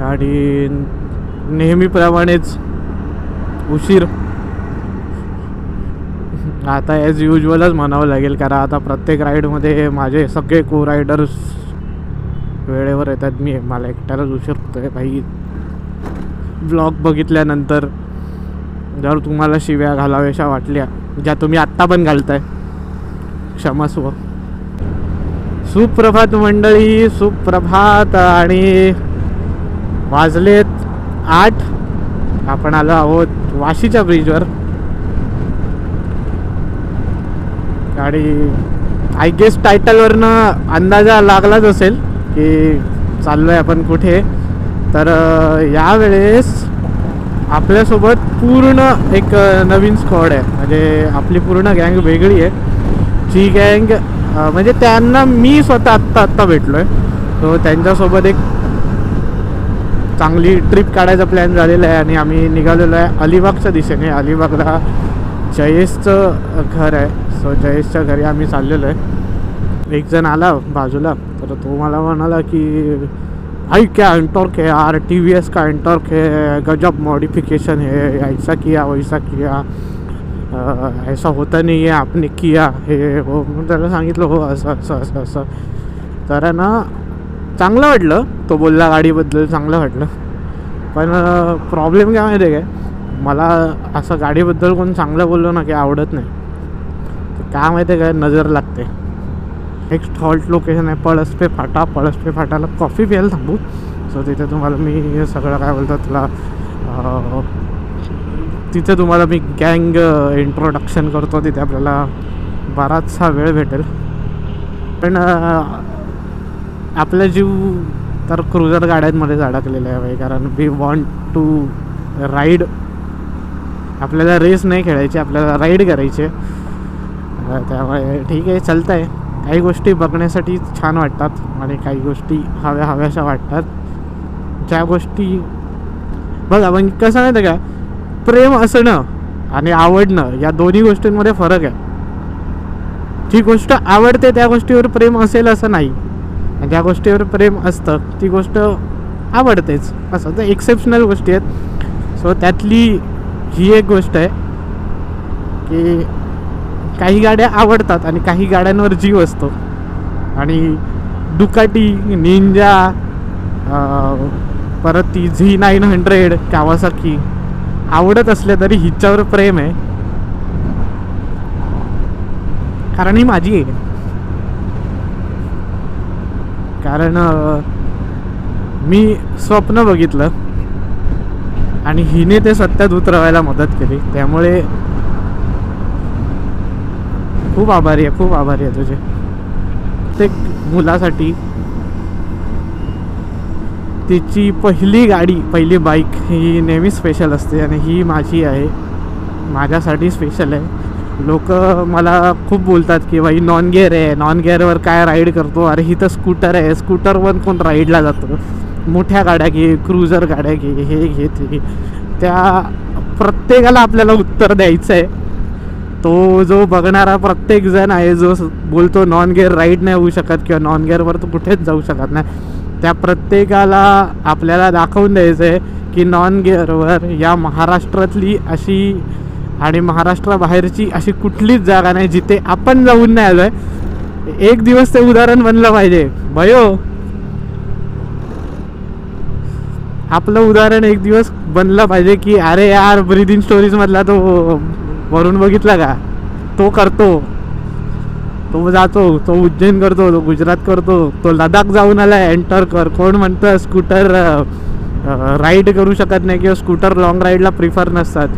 गाडी नेहमीप्रमाणेच उशीर. आता ॲज युजलच म्हणावं लागेल, कारण आता प्रत्येक राईडमध्ये माझे सगळे को रायडर्स वेळेवर येतात. मला एकट्यालाच उशीर होतो आहे भाई. ब्लॉग बघितल्यानंतर जर तुम्हाला शिव्या घालाव्याशा वाटल्या, ज्या तुम्ही आत्ता पण घालताय, क्षमस्व. सुप्रभात मंडळी, सुप्रभात. आणि वाजलेत 8. आपण आलो आहोत वाशीच्या ब्रिजवर. गाडी आय गेस टायटलवरनं अंदाजा लागलाच असेल की चाललो आहे आपण कुठे. तर यावेळेस आपल्यासोबत पूर्ण एक नवीन स्क्वॉड आहे. म्हणजे आपली पूर्ण गँग वेगळी आहे. जी गँग म्हणजे त्यांना मी स्वतः आत्ता भेटलो आहे. तो त्यांच्यासोबत एक चांगली ट्रिप काढायचा प्लॅन झालेला आहे. आणि आम्ही निघालेलो आहे अलिबागच्या दिशेने. अलिबागला जयेशचं घर आहे. सो जयेशच्या घरी आम्ही चाललेलो आहे. एक जण आला बाजूला, तर तो मला म्हणाला की भाई क्या एंटॉर्क है यार, TVS का एंटॉर्क है, गजब मॉडिफिकेशन है, ऐसा किया वैसा किया, ऐसा होता नहीं है आपने किया हे हो. मग त्याला सांगितलं हो असं असं असं असं. तर ना चांगलं वाटलं, तो बोलला गाडीबद्दल चांगलं वाटलं. पण प्रॉब्लेम काय माहिती आहे काय, मला असं गाडीबद्दल कोण चांगलं बोललो ना की आवडत नाही. तर काय माहिती आहे काय, नजर लागते. एक हॉल्ट लोकेशन आहे पळसपे फाटा. पळसपे फाटाला कॉफी प्यायला थांबू. सो तिथे तुम्हाला मी सगळं काय बोलतात तुला, तिथे तुम्हाला मी गँग इंट्रोडक्शन करतो. तिथे आपल्याला बराचसा वेळ भेटेल. पण आपला जीव तर क्रुझर गाड्यांमध्येच अडकलेला आहे. कारण वी वॉन्ट टू राईड. आपल्याला रेस नाही खेळायची, आपल्याला राईड करायची. त्यामुळे ठीक आहे, चालतं आहे. काही गोष्टी बघण्यासाठी छान वाटतात आणि काही गोष्टी हव्याशा वाटतात. ज्या गोष्टी बघा, पण कसं माहिती आहे का, प्रेम असणं आणि आवडणं या दोन्ही गोष्टींमध्ये फरक आहे. जी गोष्ट आवडते त्या गोष्टीवर प्रेम असेल असं नाही. ज्या गोष्टीवर प्रेम असतं ती गोष्ट आवडतेच असं. तर एक्सेप्शनल गोष्टी आहेत. सो त्यातली ही एक गोष्ट आहे की काही गाड्या आवडतात आणि काही गाड्यांवर जीव असतो. आणि डुकाटी, निंजा, परत ती Z900, कावासाकी आवडत असले तरी हिच्यावर प्रेम आहे, कारण ही माझी आहे. कारण मी स्वप्न बघितलं आणि हिने ते सत्यात उतरवायला मदत केली. त्यामुळे खूप आभारी आहे तुझे. प्रत्येक मुलासाठी तिची पहिली गाडी, पहिली बाईक ही नेहमी स्पेशल असते. आणि ही माझी आहे, माझ्यासाठी स्पेशल आहे. लोक मला खूप बोलतात की बाई नॉन गिअर आहे, नॉन गिअरवर काय राईड करतो. अरे ही तर स्कूटर आहे, स्कूटरवर कोण राईडला जातो. मोठ्या गाड्या घे, क्रुझर गाड्या घे, हे घे ते. त्या प्रत्येकाला आपल्याला उत्तर द्यायचं आहे. तो जो बघणारा प्रत्येक जण आहे जो बोलतो नॉन गिअर राईड नाही होऊ शकत किंवा नॉन गिअरवर तो कुठेच जाऊ शकत नाही, त्या प्रत्येकाला आपल्याला दाखवून द्यायचं आहे की नॉन गिअरवर या महाराष्ट्रातली अशी आणि महाराष्ट्राबाहेरची अशी कुठलीच जागा नाही जिथे आपण जाऊन नाही आलो आहे. एक दिवस ते उदाहरण बनलं पाहिजे भयो. आपलं उदाहरण एक दिवस बनलं पाहिजे की अरे यार, ब्रीदिंग स्टोरीजमधला तो वरून बघितला का, तो करतो, तो जातो, तो उज्जैन करतो, तो गुजरात करतो, तो लडाख जाऊन आला एंटर कर. कोण म्हणतं स्कूटर राईड करू शकत नाही किंवा स्कूटर लॉंग राईडला प्रिफर नसतात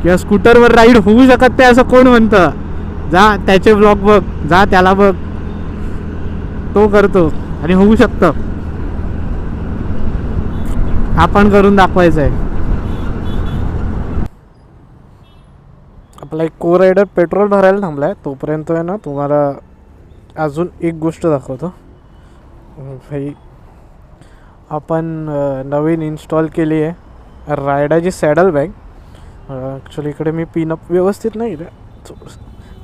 किंवा स्कूटरवर राईड होऊ शकत नाही असं कोण म्हणतं. जा त्याचे ब्लॉग बघ, जा त्याला बघ, तो करतो आणि होऊ शकतं. आपण करून दाखवायचं आहे. आपला एक को रायडर पेट्रोल भरायला थांबला आहे. तोपर्यंत आहे ना तुम्हाला अजून एक गोष्ट दाखवतो. भाई आपण नवीन इन्स्टॉल केली आहे रायडाची सॅडल बॅग. ॲक्च्युली इकडे मी पिनअप व्यवस्थित नाही रे,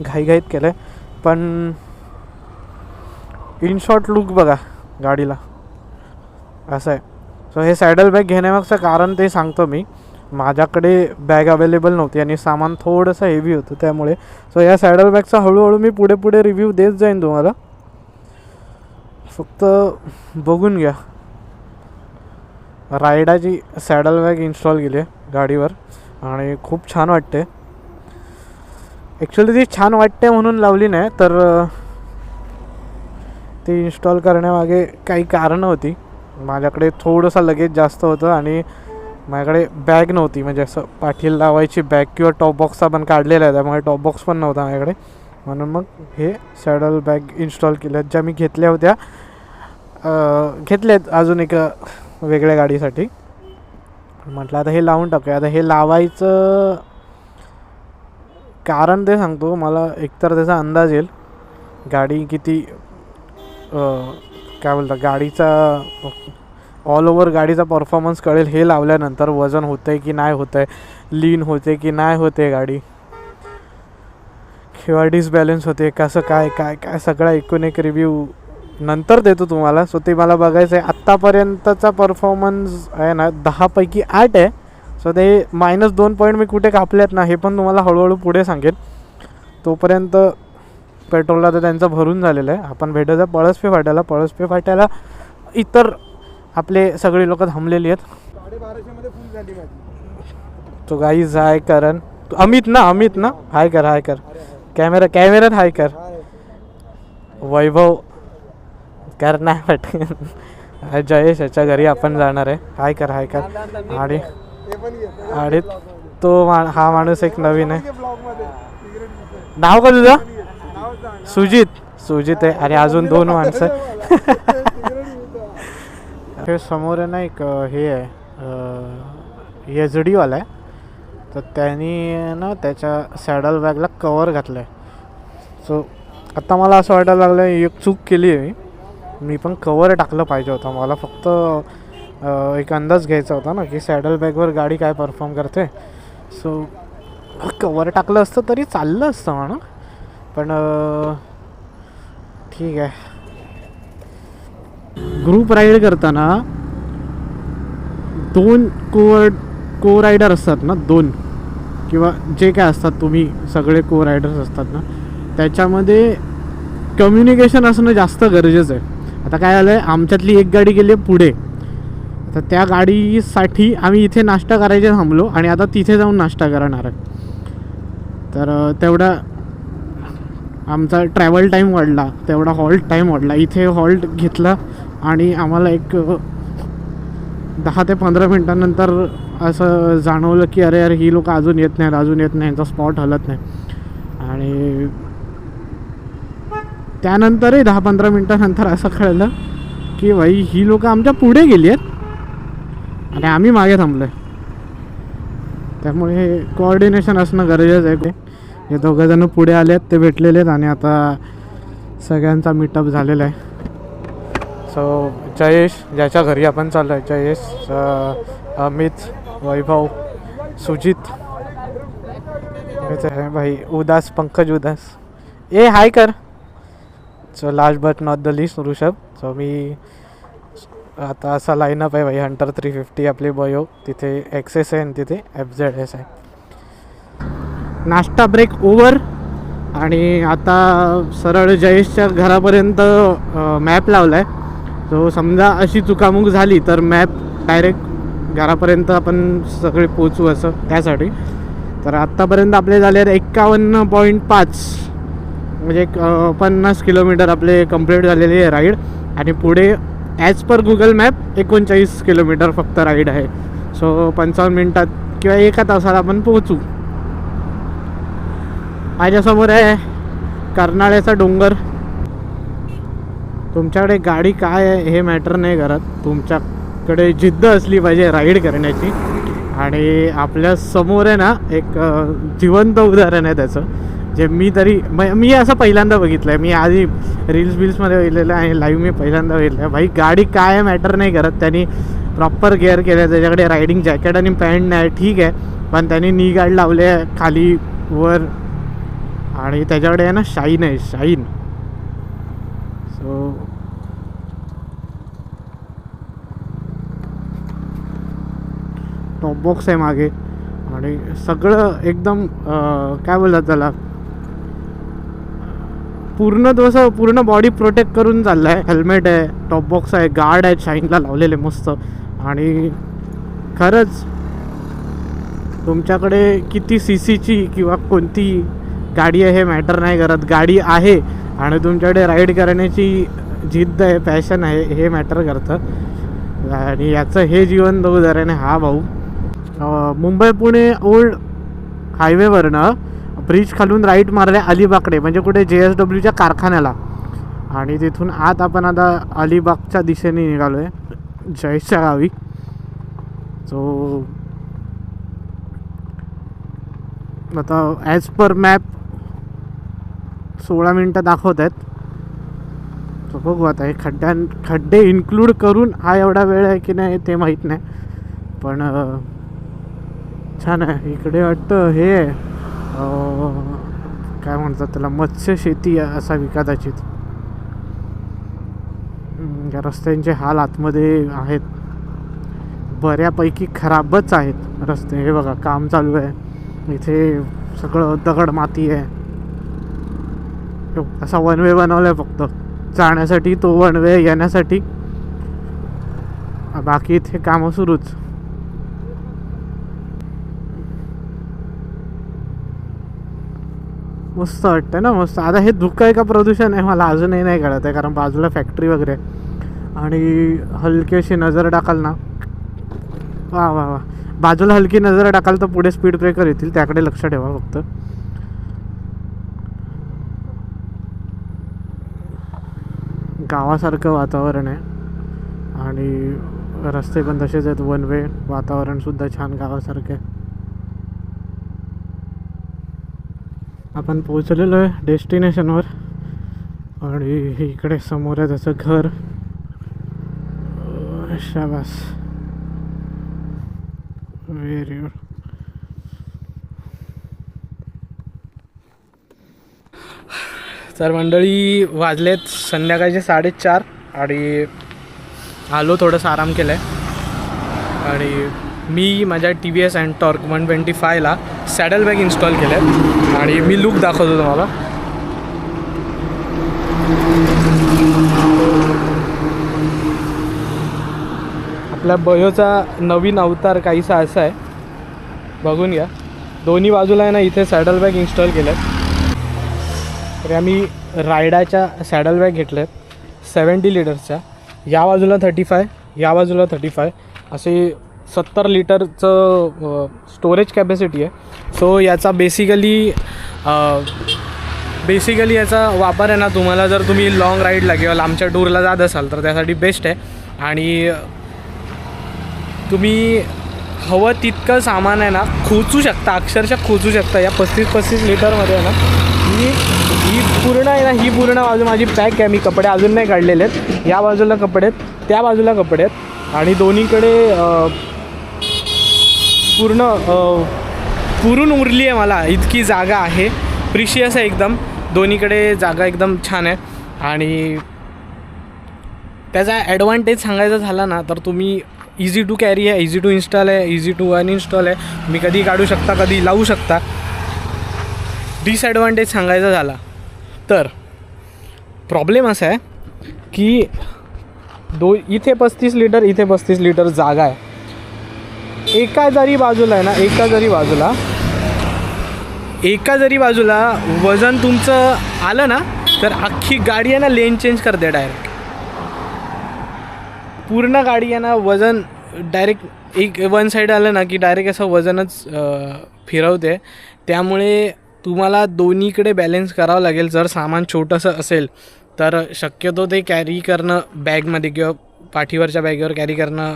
घाईघाईत केलं आहे. पण इन शॉर्ट लुक बघा गाडीला, असं आहे. सो हे सॅडल बॅग घेण्यामागचं कारण ते सांगतो मी. माझ्याकडे बॅग अवेलेबल नव्हती आणि सामान थोडंसं हेवी होतं त्यामुळे. सो या सॅडल बॅगचा हळूहळू मी पुढे पुढे रिव्ह्यू देत जाईन तुम्हाला, फक्त बघून घ्या. रायडाची सॅडल बॅग इन्स्टॉल केली आहे गाडीवर आणि खूप छान वाटते. ॲक्च्युली ती छान वाटते म्हणून लावली नाही, तर ती इन्स्टॉल करण्यामागे काही कारणं होती. माझ्याकडे थोडंसं लगेज जास्त होतं आणि माझ्याकडे बॅग नव्हती, म्हणजे असं पाठीला लावायची बॅग किंवा टॉप बॉक्सचा पण काढलेला आहे, त्यामुळे टॉप बॉक्स पण नव्हता माझ्याकडे. म्हणून मग हे सॅडल बॅग इन्स्टॉल केल्या, ज्या मी घेतल्या होत्या, घेतल्यात अजून एक वेगळ्या गाडीसाठी. म्हटलं आता हे लावून टाकूया. आता हे लावायचं कारण ते सांगतो. मला एकतर त्याचा अंदाज येईल, गाडी किती काय बोलतात, गाडीचा ऑल ओव्हर गाडीचा परफॉर्मन्स कळेल हे लावल्यानंतर. वजन होतं आहे की नाही होतं आहे, लीन होते की नाही होते गाडी, किंवा डिसबॅलन्स होते, कसं काय काय काय सगळा एकूण एक रिव्ह्यू नंतर देतो तुम्हाला. सो ते मला बघायचं आहे. आत्तापर्यंतचा परफॉर्मन्स आहे ना 10 पैकी 8 आहे. सो ते -2 पॉईंट मी कुठे कापलेत ना हे पण तुम्हाला हळूहळू पुढे सांगेन. तोपर्यंत पेट्रोलला तर त्यांचं भरून झालेलं आहे. आपण भेटायचं पळसपे फाट्याला. पळसपे फाट्याला इतर आपले सगळे लोक थांबलेली आहेत. 1250 फुल झाली माझी. तो गाईज हाय करण, अमित ना हाय कर कॅमेऱ्यात हाय कर. वैभव कर नाही पटकन. जयेश याच्या घरी आपण जाणार आहे. हाय कर. आणि तो हा माणूस एक नवीन आहे. नाव का तुझं? सुजित आहे. आणि अजून 2 माणसं. हे समोर आहे ना एक हे आहे HD वाला आहे, तर त्यांनी ना त्याच्या सॅडल बॅगला कवर घातलं आहे. सो आत्ता मला असं वाटायला लागलं एक चूक केली आहे मी पण कवर टाकलं पाहिजे होतं. मला फक्त एक अंदाज घ्यायचा होता ना की सॅडल बॅगवर गाडी काय परफॉर्म करते. सो कवर टाकलं असतं तरी चाललं असतं म्हणा, पण ठीक आहे. ग्रुप राईड करताना 2 को रायडर असतात ना, 2 किंवा जे काय असतात, तुम्ही सगळे को रायडर्स असतात ना, त्याच्यामध्ये कम्युनिकेशन असणं जास्त गरजेचं आहे. आता काय झालं आहे, आमच्यातली एक गाडी गेली आहे पुढे, तर त्या गाडीसाठी आम्ही इथे नाश्ता करायचे थांबलो आणि आता तिथे जाऊन नाश्ता करणार आहे. तर तेवढा आमचा ट्रॅव्हल टाईम वाढला, तेवढा हॉल्ट टाईम वाढला. इथे हॉल्ट घेतला आणि आम्हाला एक 10 ते 15 मिनटानंतर असं जाणवलं की अरे ही लोक अजून येत नाहीत, यांचा स्पॉट हलत नाही. आणि त्यानंतरही 10-15 मिनटानंतर असं कळलं की भाई ही लोक आमच्या पुढे गेली आहेत आणि आम्ही मागे थांबलो आहे. त्यामुळे कोऑर्डिनेशन असणं गरजेचं आहे. हे दोघंजणं पुढे आले आहेत, ते भेटलेले आहेत आणि आता सगळ्यांचा मीटअप झालेला आहे. सो जयेश, ज्याच्या घरी आपण चाललो आहे, जयेश, अमित, वैभव, सुजित, आहे भाई उदास, पंकज उदास, ए हाय कर. So last but not the least Rishabh. So मी आता असा लाईनअप आहे भाई. हंटर 350 आपली बयो, तिथे XS आहे आणि तिथे FZS आहे. नाश्ता ब्रेक ओव्हर आणि आता सरळ जयेशच्या घरापर्यंत मॅप लावला आहे. सो समजा अशी चुकामुक झाली तर मॅप डायरेक्ट घरापर्यंत आपण सगळे पोचू असं त्यासाठी. तर आत्तापर्यंत आपले झाले आहेत 51.5, म्हणजे 50 किलोमीटर आपले कंप्लीट झालेली आहे राईड. आणि पुढे as per Google map 39 kilometre फक्त राईड आहे. सो 55 मिनटात किंवा 1 तासाला आपण पोहोचू. माझ्यासमोर आहे कर्नाळ्याचा डोंगर. तुमच्याकडे गाडी काय आहे हे मॅटर नाही करत, तुमच्याकडे जिद्द असली पाहिजे राईड करण्याची. आणि आपल्या समोर आहे ना एक जिवंत उदाहरण आहे त्याचं, जे मी असं पहिल्यांदा बघितलं आहे. मी आधी रील्समध्ये बघितलेलं आहे आणि लाईव्ह मी पहिल्यांदा बघितलं आहे. भाई गाडी काय मॅटर नाही करत, त्यांनी प्रॉपर गेअर केलं, त्याच्याकडे रायडिंग जॅकेट आणि पॅन्ट नाही ठीक आहे, पण त्यांनी नी गार्ड लावले खाली वर आणि त्याच्याकडे आहे ना शाईन आहे, शाईन. सो टॉप बॉक्स आहे मागे आणि सगळं एकदम काय बोलतात त्याला, पूर्ण बॉडी प्रोटेक्ट करून चाललं आहे. हेल्मेट आहे, टॉप बॉक्स आहे, गार्ड आहेत शाईनला लावलेले मस्त. आणि खरंच तुमच्याकडे किती CCची किंवा कोणती गाडी आहे हे मॅटर नाही करत. गाडी आहे आणि तुमच्याकडे राईड करण्याची जिद्द आहे, पॅशन आहे, हे मॅटर करतं. आणि याचं हे जीवन उदाहरण आहे हा भाऊ. मुंबई पुणे ओल्ड हायवेवरनं ब्रिज खालून राईट मारल्या अलिबागकडे, म्हणजे कुठे JSWच्या कारखान्याला. आणि तिथून आपण आता अलिबागच्या दिशेने निघालो आहे, जयेशच्या गावी. सो आता ॲज पर मॅप 16 मिनटं दाखवत आहेत. सो बघू आता हे खड्डे इन्क्लूड करून हा एवढा वेळ आहे की नाही ते माहीत नाही, पण छान आहे. इकडे वाटतं हे काय म्हणतात त्याला, मत्स्यशेती असावी कदाचित. या रस्त्यांचे हाल आतमध्ये आहेत, बऱ्यापैकी खराबच आहेत रस्ते. हे बघा काम चालू आहे, इथे सगळं दगड माती आहे. असा वन वे बनवला आहे फक्त जाण्यासाठी, तो वन वे येण्यासाठी, बाकी इथे कामं सुरूच. मस्त वाटतं ना, मस्त. आता हे धुकं आहे का प्रदूषण आहे मला अजूनही नाही कळत आहे, कारण बाजूला फॅक्टरी वगैरे. आणि हलकी अशी नजर टाकाल ना, वा वा वा, बाजूला हलकी नजर टाकाल तर पुढे स्पीड ब्रेकर येतील, त्याकडे लक्ष ठेवा फक्त. गावासारखं वातावरण आहे आणि रस्ते पण तसेच आहेत, वन वे. वातावरणसुद्धा छान गावासारखं आहे. आपण पोचलेलो आहे डेस्टिनेशनवर आणि इकडे समोर आहे त्याचं घर. शाबास, व्हेरी गुड. तर मंडळी वाजलेत संध्याकाळचे 4:30 आणि आलो, थोडंसं आराम केलं आहे. आणि मी माझ्या TVS Ntorq 125ला सॅडल बॅग इन्स्टॉल केलं आहे आणि मी लुक दाखवतो तुम्हाला. आपल्या बयोचा नवीन अवतार काहीसा असा आहे, बघून घ्या. दोन्ही बाजूला आहे ना इथे सॅडल बॅग इन्स्टॉल केल्या आहेत. तर आम्ही रायडाच्या सॅडल बॅग घेतल्या आहेत 70 लिटर्सच्या. या बाजूला 35, या बाजूला 35, असे 70 लिटरचं स्टोरेज कॅपॅसिटी आहे. सो याचा बेसिकली याचा वापर आहे ना, तुम्हाला जर तुम्ही लॉंग राईडला किंवा लांबच्या टूरला जात असाल तर त्यासाठी बेस्ट आहे. आणि तुम्ही हवं तितकं सामान आहे ना खोचू शकता, अक्षरशः खोचू शकता. या 35 लिटरमध्ये आहे ना, ही पूर्ण आहे ना, ही पूर्ण बाजू माझी पॅक आहे. मी कपडे अजून नाही काढलेले आहेत. या बाजूला कपडे आहेत, त्या बाजूला कपडे आहेत आणि दोन्हीकडे पुरून उरली आहे मला इतकी जागा आहे. प्रिशियस आहे एकदम, दोन्हीकडे जागा एकदम छान आहे. आणि त्याचा ॲडव्हान्टेज सांगायचा झाला ना तर तुम्ही इझी टू कॅरी आहे, इझी टू इन्स्टॉल आहे, इझी टू अनइन्स्टॉल आहे. तुम्ही कधी काढू शकता, कधी लावू शकता. डिसॲडव्हान्टेज सांगायचा झाला तर प्रॉब्लेम असा आहे की इथे 35 लिटर, इथे 35 लिटर जागा आहे. एका जरी बाजूला आहे ना, एका जरी बाजूला वजन तुमचं आलं ना तर अख्खी गाडी आहे ना लेन चेंज करते डायरेक्ट. पूर्ण गाडी आहे ना वजन डायरेक्ट एक वन साईड आलं ना की डायरेक्ट असं वजनच फिरवते. त्यामुळे तुम्हाला दोन्हीकडे बॅलेन्स करावं लागेल. जर सामान छोटंसं असेल तर शक्यतो ते कॅरी करणं बॅगमध्ये किंवा पाठीवरच्या बॅगवर कॅरी करणं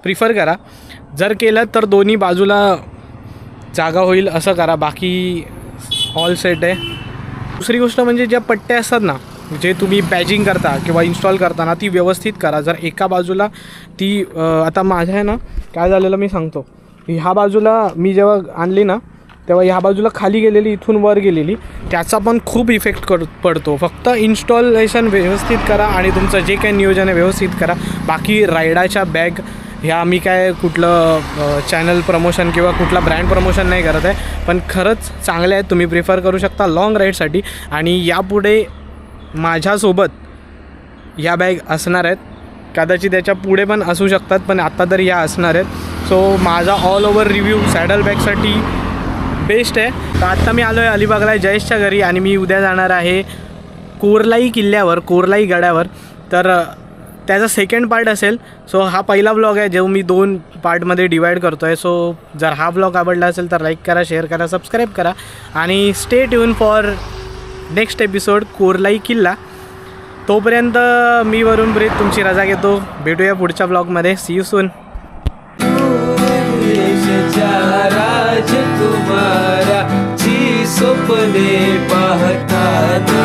प्रिफर करा. जर केलं तर दोन्ही बाजूला जागा होईल असं करा. बाकी ऑल सेट आहे. दुसरी गोष्ट म्हणजे ज्या पट्ट्या असतात ना, जे तुम्ही बॅजिंग करता किंवा इन्स्टॉल करताना ती व्यवस्थित करा. जर एका बाजूला ती आता माझ्या आहे ना काय झालेलं मी सांगतो. ह्या बाजूला मी जेव्हा आणली ना तेव्हा ह्या बाजूला खाली गेलेली, इथून वर गेलेली, त्याचा पण खूप इफेक्ट पडतो. फक्त इन्स्टॉलेशन व्यवस्थित करा आणि तुमचं जे काही नियोजन आहे व्यवस्थित करा. बाकी रायडाच्या बॅग ह्या आम्ही काय कुठलं चॅनल प्रमोशन किंवा कुठला ब्रँड प्रमोशन नाही करत आहे, पण खरंच चांगले आहेत, तुम्ही प्रिफर करू शकता लाँग राईडसाठी. आणि यापुढे माझ्यासोबत ह्या बॅग असणार आहेत, कदाचित त्याच्या पुढे पण असू शकतात, पण आत्ता तरी ह्या असणार आहेत. सो माझा ऑल ओव्हर रिव्ह्यू सॅडल बॅगसाठी बेस्ट आहे. तर आत्ता मी आलो आहे अलिबागला जयेशच्या घरी आणि मी उद्या जाणार आहे कोरलाई किल्ल्यावर, कोरलाई गडावर. तर त्याचा सेकंड पार्ट असेल. सो हा पहिला व्लॉग आहे जो मी 2 पार्टमध्ये डिवाईड करतो आहे. सो जर हा व्लॉग आवडला असेल तर लाईक करा, शेअर करा, सबस्क्राईब करा आणि stay tune for next episode Korlai किल्ला. तोपर्यंत मी वरुण ब्रीत तुमची रजा घेतो. भेटूया पुढच्या ब्लॉगमध्ये. C you soon. राजकुमारा जी स्वप्ने पाहताना